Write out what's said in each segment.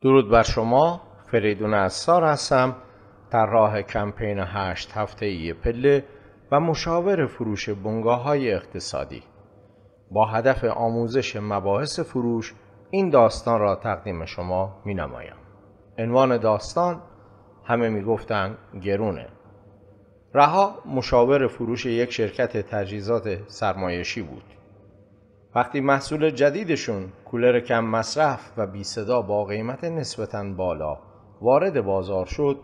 درود بر شما. فریدون عصار هستم، طراح کمپین 8 هفته‌ای پله و مشاور فروش بنگاه‌های اقتصادی. با هدف آموزش مباحث فروش این داستان را تقدیم شما می‌نمایم. عنوان داستان همه میگفتن گرونه. رها مشاور فروش یک شرکت تجهیزات سرمایشی بود. وقتی محصول جدیدشون کولر کم مصرف و بی صدا با قیمت نسبتاً بالا وارد بازار شد،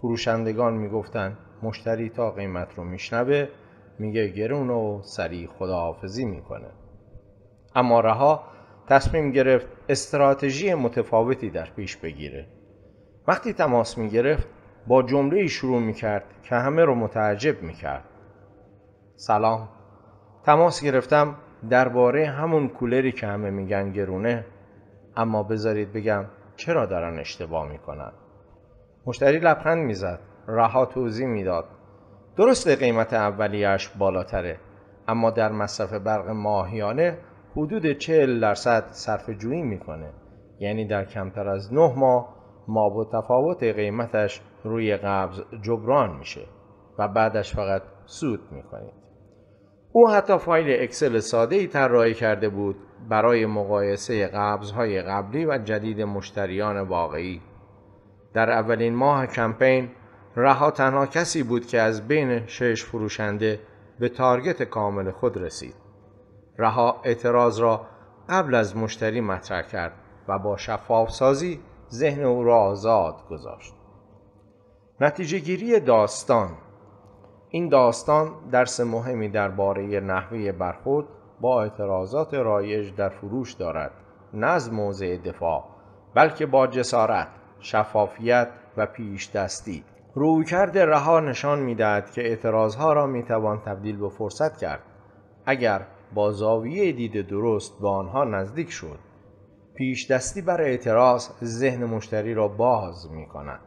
فروشندگان میگفتن مشتری تا قیمت رو میشنوه میگه گرونه و سریع خداحافظی میکنه. اما رها تصمیم گرفت استراتژی متفاوتی در پیش بگیره. وقتی تماس میگرفت با جمله‌ای شروع میکرد که همه رو متعجب میکرد. سلام، تماس گرفتم درباره همون کولری که همه میگن گرونه، اما بذارید بگم چرا دارن اشتباه میکنن. مشتری لبخند میزد. رها توضیح میداد درسته قیمت اولیه‌اش بالاتره، اما در مصرف برق ماهیانه حدود 40% صرفه جویی میکنه. یعنی در کمتر از 9 ماه با تفاوت قیمتش روی قبض جبران میشه و بعدش فقط سود میکنید. او حتی فایل اکسل ساده‌ای طراحی کرده بود برای مقایسه قبض‌های قبلی و جدید مشتریان واقعی. در اولین ماه کمپین، رها تنها کسی بود که از بین 6 فروشنده به تارگت کامل خود رسید. رها اعتراض را قبل از مشتری مطرح کرد و با شفاف سازی ذهن او را آزاد گذاشت. نتیجه گیری داستان. این داستان درس مهمی درباره نحوه برخورد با اعتراضات رایج در فروش دارد، نه از موضع دفاع، بلکه با جسارت، شفافیت و پیش دستی. رویکرد رها نشان می‌دهد که اعتراضها را می‌توان تبدیل به فرصت کرد اگر با زاویه دید درست به آنها نزدیک شد. پیش دستی بر اعتراض ذهن مشتری را باز می‌کند.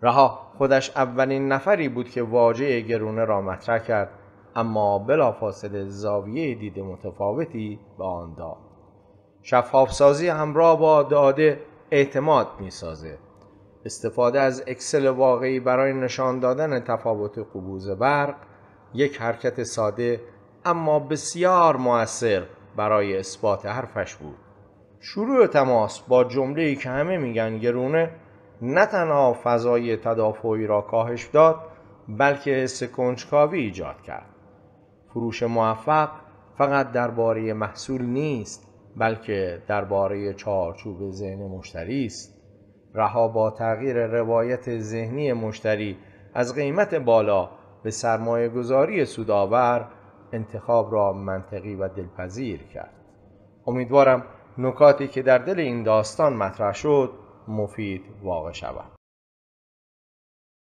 رها خودش اولین نفری بود که واژه گرونه را مطرح کرد، اما بلافاصله زاویه دید متفاوتی به آن داد. شفاف سازی همراه با داده اعتماد می سازه. استفاده از اکسل واقعی برای نشان دادن تفاوت قبوز برق یک حرکت ساده اما بسیار مؤثر برای اثبات حرفش بود. شروع تماس با جمله‌ای که همه میگن گرونه نه تنها فضای تدافعی را کاهش داد، بلکه حس کنجکاوی ایجاد کرد. فروش موفق فقط درباره محصول نیست، بلکه درباره چارچوب ذهن مشتری است. رها با تغییر روایت ذهنی مشتری از قیمت بالا به سرمایه گذاری سودآور انتخاب را منطقی و دلپذیر کرد. امیدوارم نکاتی که در دل این داستان مطرح شد مفید واقع شود.